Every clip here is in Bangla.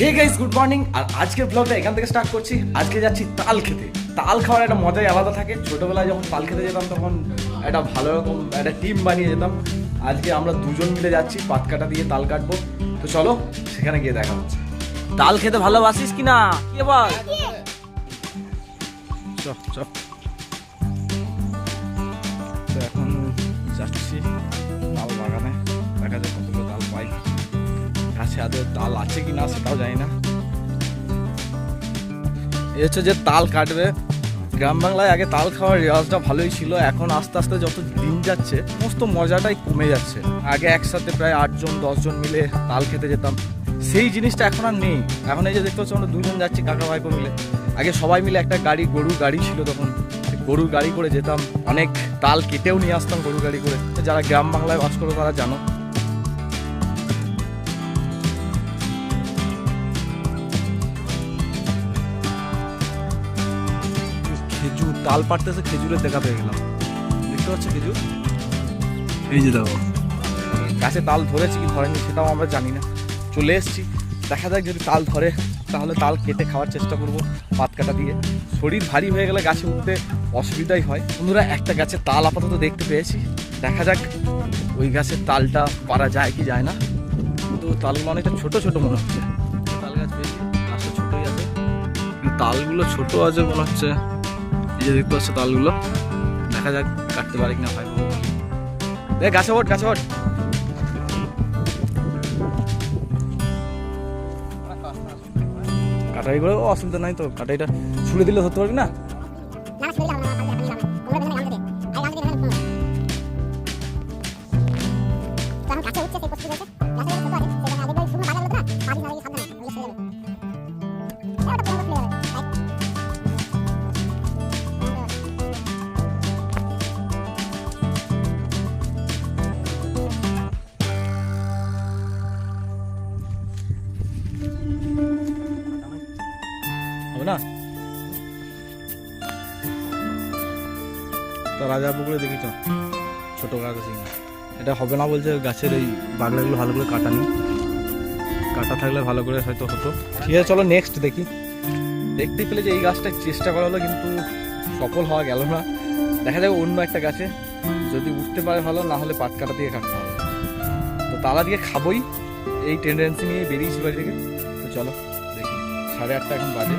হে গাইস, গুড মর্নিং। আর আজকের ব্লগটা এখান থেকে স্টার্ট করছি। আজকে যাচ্ছি তাল খেতে। তাল খাওয়ার একটা মজাই আলাদা থাকে। ছোটবেলায় যখন তাল খেতে যেতাম তখন একটা ভালো রকম একটা টিম বানিয়ে যেতাম। আজকে আমরা দুজন মিলে যাচ্ছি পাত কাটা দিয়ে তাল কাটবো। তো চলো সেখানে গিয়ে দেখা হচ্ছে। তাল খেতে ভালোবাসিস কিনা কি বল? চল চল। তো এখন যাচ্ছি তাল বাগানে, দেখা যায় কতগুলো তাল পাই। গাছে আদৌ তাল আছে কি না সেটাও জানি না। এই হচ্ছে যে তাল কাটবে। গ্রাম বাংলায় আগে তাল খাওয়ার রেওয়াজটা ভালোই ছিল, এখন আস্তে আস্তে যত দিন যাচ্ছে সমস্ত মজাটাই কমে যাচ্ছে। আগে একসাথে প্রায় 8 জন 10 জন মিলে তাল খেতে যেতাম, সেই জিনিসটা এখন আর নেই। এখন এই যে দেখতে পাচ্ছি আমরা দুজন যাচ্ছি কাকা ভাইপো মিলে। আগে সবাই মিলে একটা গাড়ি, গরুর গাড়ি ছিল তখন, গরুর গাড়ি করে যেতাম, অনেক তাল কেটেও নিয়ে আসতাম গরুর গাড়ি করে। যারা গ্রাম বাংলায় বাস করো তারা জানো। খেজুর, তাল পাড়তেছে, খেজুরের দেখা পেয়ে গেলাম। দেখতে পাচ্ছ খেজুর? এই যে দেখো, গাছে তাল ধরেছে কি ধরেনি সেটাও আমরা জানি না। চলে এসেছি, দেখা যাক যদি তাল ধরে তাহলে তাল কেটে খাওয়ার চেষ্টা করব পাত কাটা দিয়ে। শরীর ভারী হয়ে গেলে গাছে উঠতে অসুবিধাই হয়। বন্ধুরা, একটা গাছে তাল আপাতত দেখতে পেয়েছি, দেখা যাক ওই গাছের তালটা পারা যায় কি যায় না। কিন্তু তালগুলো অনেকটা ছোট ছোট মনে হচ্ছে। তাল গাছ পেয়েছি, গাছটা ছোটই আছে, তালগুলো ছোট আছে মনে হচ্ছে। এই যে দেখতে পাচ্ছ তালগুলো, দেখা যাক কাটতে পারে কিনা ভাই। দেখ গাছে ওঠ, গাছে ওঠ। কাটাই করে অসুবিধা নাই তো, কাটাইটা ছুড়ে দিলে ধরতে পারবি না? হবে না তো? রাজা পুকুরে দেখিছ ছোট গাছ আছে, এটা হবে না বলছে। গাছের এই বাগড়াগুলো ভালো করে কাটা নেই, কাটা থাকলে ভালো করে হয়তো হতো। ঠিক আছে চলো নেক্সট দেখি। দেখতে পেলে যে এই গাছটা চেষ্টা করা হলো কিন্তু সফল হওয়া গেল না। দেখা যাবে অন্য একটা গাছে যদি উঠতে পারে ভালো, না হলে পাট কাটা দিয়ে কাটতে হবে। তো তালা দিয়ে খাবোই এই টেন্ডেন্সি নিয়ে বেরিয়েছি বাড়ি থেকে। তো চলো দেখি, 8:30 এখন বাজে।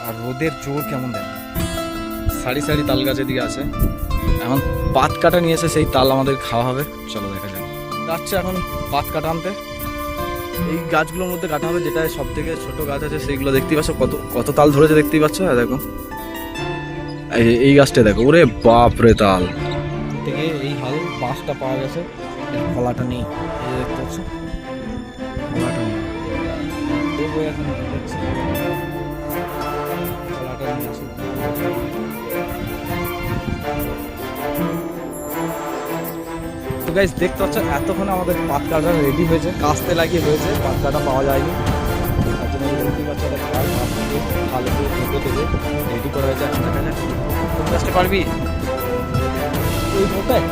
আর রোদের জোর কেমন দেখ, সারি সারি তাল গাছের দিকে আছে। এখন পাত কাটা নিয়েছে, সেই তাল আমাদের খাওয়া হবে। চলো দেখা যাক। যাচ্ছে এখন পাত কাটা আনতে। এই গাছগুলোর মধ্যে কাটা হবে, যেটা সব থেকে ছোট গাছ আছে সেইগুলো। দেখতেই পাচ্ছ কত কত তাল ধরেছে, দেখতেই পাচ্ছ। দেখো এই গাছটা দেখো, ওরে বাপ রে তাল থেকে এই হাল বাঁশটা পাওয়া গেছে, ফলাটা নেই। এই যে দেখতে পাচ্ছ ফলাটা নেই, তবু এখন দেখছি ফলাটা নিয়ে আসি। তো গাইস দেখতে পাচ্ছ এতক্ষণ আমাদের পাত কাটা রেডি হয়েছে, কাস্তে লাগিয়ে হয়েছে, পাত কাটা পাওয়া যায়নি। তার জন্য দেখতেই পাচ্ছ একটা কাজ ভালো করে ফেটে দেবে রেডি করা হয়েছে। এখন দেখা যাক কোন গাছটা পারবি ওই মোটায়।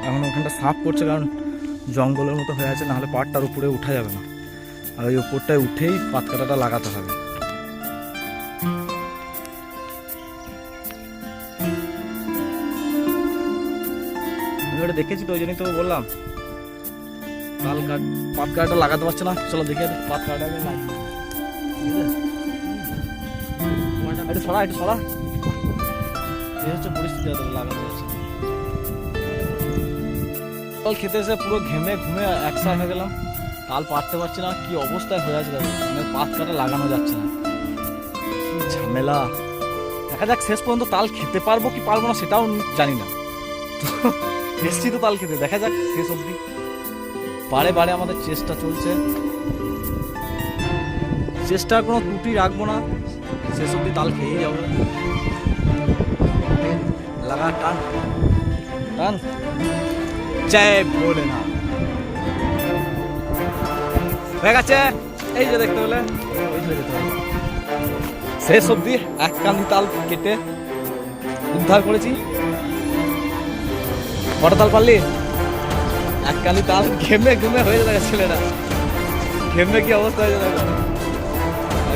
এখন ওখানটা সাফ করছে, কারণ জঙ্গলের মতো হয়ে আছে, নাহলে পাটটার উপরে উঠা যাবে না। আর ওই উপরটায় উঠেই পাত কাটাটা লাগাতে হবে। আমি ওটা দেখেছি তো, ওই জন্যই তো বললাম তাল কাট পাত কাটাটা লাগাতে পারছে না। চলো দেখে পাত কাটাটা লাগিয়ে, ঠিক আছে? একটু সরা, একটু সরা। এই হচ্ছে পরিস্থিতি, লাগানো যাচ্ছে। তাল খেতে এসে পুরো ঘেমে ঘুমে একসাথে হয়ে গেলাম, তাল পাততে পারছি না। কি অবস্থায় হয়ে আছে দেখো, মানে পাত কাটা লাগানো যাচ্ছে না, কি ঝামেলা। দেখা যাক শেষ পর্যন্ত তাল খেতে পারবো কি পারবো না সেটাও জানি না। তো এসছি তো তাল খেতে, দেখা যাক শেষ অবধি। বারে বারে আমাদের চেষ্টা চলছে, চেষ্টার কোনো ত্রুটি রাখবো না, শেষ অবধি তাল খেয়েই যাবো। লাগা টান টান জয় ভোলেনাথ। হয়ে গেছে, এই যে দেখতে পেলে ওই ধরে যেতে হবে। শেষ অব্দি এক কান্দি তাল কেটে উদ্ধার করেছি। কটা তাল পারলি? এক কান্দি তাল ঘেমে ঘুমে হয়ে যাবে ছেলেরা, ঘেমে কি অবস্থা হয়ে যাবে।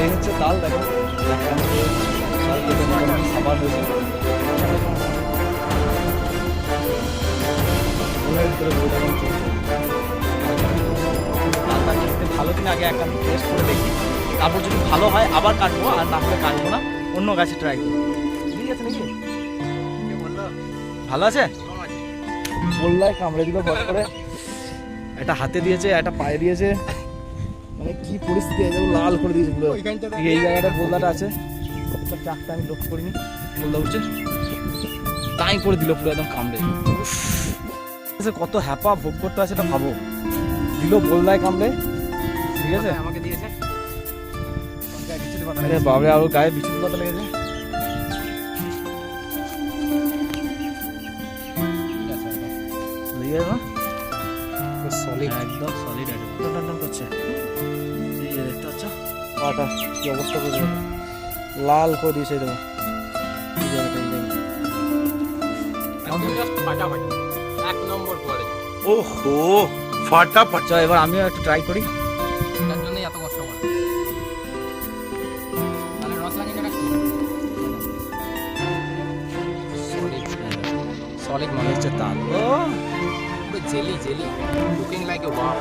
এই হচ্ছে তাল, দেখো এক কান্দি তাল কেটে মোটামুটি সাবান হয়েছে। তালটা খেতে ভালো কিনা আগে এক কান্দি টেস্ট করে দেখি, তারপর যদি ভালো হয় আবার কাটবো, আর না হলে কাটবো না, অন্য গাছে ট্রাই করবো। ঠিক আছে নাকি? ভালো আছে? বললাই কামড়ে দিল বট করে, একটা হাতে দিয়েছে একটা পায়ে দিয়েছে, মানে কি পরিস্থিতি, লাল করে দিয়েছে পুরো। এই জায়গাটা বোলদাটা আছে, চাকটা আমি লক্ষ্য করিনি, বোলদা উঠছে তাই করে দিল পুরো একদম কামড়ে। কত হ্যাপা ভোগ করতে আছে এটা ভাবো, দিল বোলদায় কামড়ে। ঠিক আছে, আমাকে দিয়েছে বাবরে, আর গায়ে বিচুর পাতা লেগেছে। একদম সলিড করছে, দেখতে পাচ্ছ পাটা কি অবস্থা করছে, লাল করে দিয়েছে। ওহো ফাটাফাট। এবার আমিও একটু ট্রাই করি। তার জন্যই এত কষ্ট করে। তাহলে রস লাগিয়ে রাখছি। সলিড মনে হচ্ছে তাল, ও পুরো jelly jelly, looking like a wow.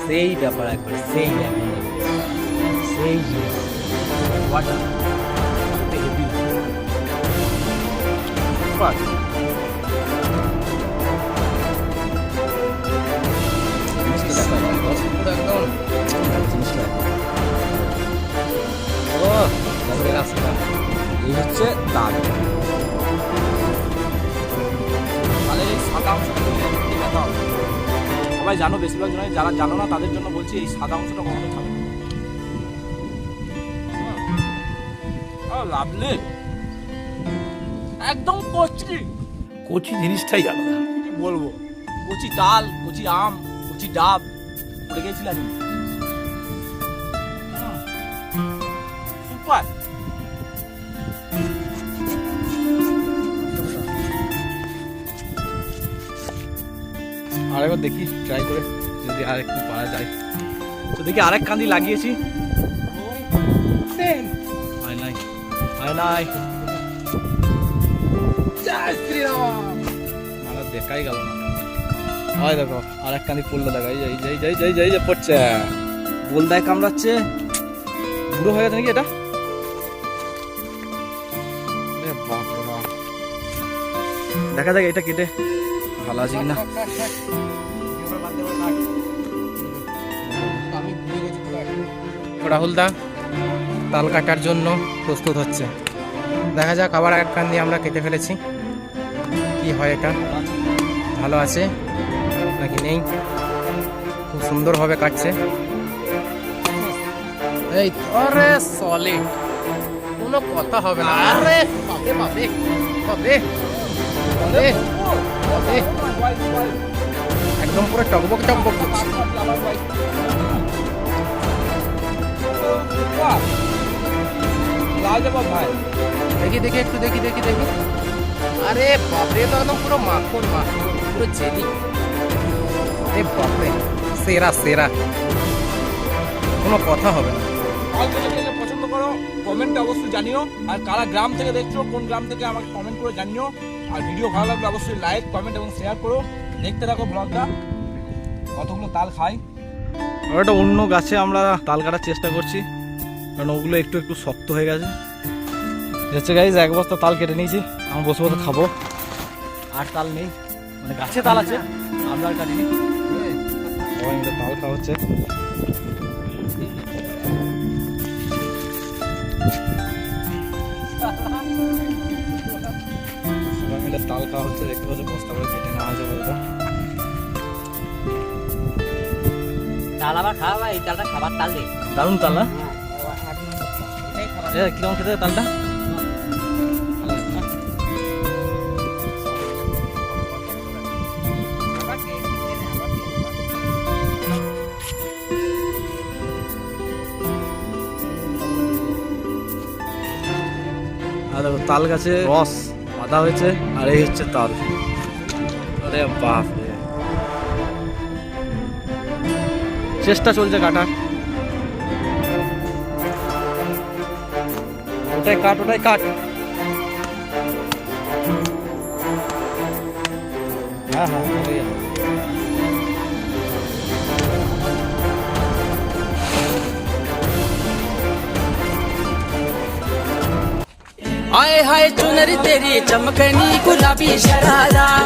সেই ব্যাপার, একবার সেই সেই ওয়াটার হেভি এই হচ্ছে তাল। তাহলে এই সাদা অংশটা খেতে হবে। সবাই জানো, বেশিরভাগ জনই যারা জানো না তাদের জন্য বলছি, এই সাদা অংশটা কখনো খাবে না। লাভলি, একদম কচি কচি জিনিসটাই আলাদা। কি বলবো, কচি তাল, কচি আম, কচি ডাব পড়ে গেছিলাম। সুপার। আরেকবার দেখি ট্রাই করে, যদি আর একটু পারা যায়। তো দেখি আরেক কান্দি লাগিয়েছি, হয় নাই হয় নাই, আমার দেখাই গেল না। হয় দেখো আরেক কান্দি পড়লো, দেখা এই যে এই যে এই যে পড়ছে, বোলদায় কামড়াচ্ছে। বুড়ো হয়ে গেছে নাকি এটা? বাপ রে বাপ, দেখা যাক এটা কেটে ভালো আছে কিনা। রাহুল দা তাল কাটার জন্য প্রস্তুত হচ্ছে, দেখা যাক। আবার এক কান দিয়ে আমরা কেটে ফেলেছি, কি হয় এটা, ভালো আছে নাকি নেই। খুব সুন্দরভাবে কাটছে। এই আরে সলিড, কোনো কথা হবে না। আরে বাপরে বাপরে বাপরে বাপরে বাপরে, একদম পুরো টকবক টকবক করছে। দেখি দেখি একটু দেখি দেখি দেখি, আরে বাপরে, তো একদম পুরো মাখন মাখন, পুরো জেলি। আরে বাপরে, সেরা সেরা, কোনো কথা হবে না। পছন্দ করো, কমেন্টে অবশ্যই জানিও। আর কারা গ্রাম থেকে দেখছো, কোন গ্রাম থেকে আমাকে কমেন্ট করে জানিও। আর ভিডিও ভালো লাগলে অবশ্যই লাইক, কমেন্ট এবং শেয়ার করো। দেখতে থাকো ব্লগটা, কতগুলো তাল খাই। আর একটা অন্য গাছে আমরা তাল কাটার চেষ্টা করছি, কারণ ওগুলো একটু একটু শক্ত হয়ে গেছে। হচ্ছে গাইজ, এক বস্তা তাল কেটে নিয়েছি, আমি বসে বসে খাবো। আর তাল নেই, মানে গাছে তাল আছে, আমরা আর কাটিনি। সবাই মিলে তাল খাওয়া হচ্ছে। সবাই এটা তাল খাওয়া হচ্ছে, দেখতে পাচ্ছ বস্তা করে কেটে নেওয়া হয়েছে বলতো। তাল আবার খাওয়া, এই তালটা খাবার তাল দিই। দারুণ তাল না? এটাই খাবার। কিরকম খেতে তালটা? আর দেখো তাল গাছে রস বাঁধা হয়েছে, আর এই হচ্ছে তাল। আরে বাপ রে, চেষ্টা চলছে কাটার। ওটাই কাট, ওটাই কাট। হ্যাঁ হ্যাঁ হয়ে গেল। आए हाय चुनरी तेरी चमकनी गुलाबी शरारा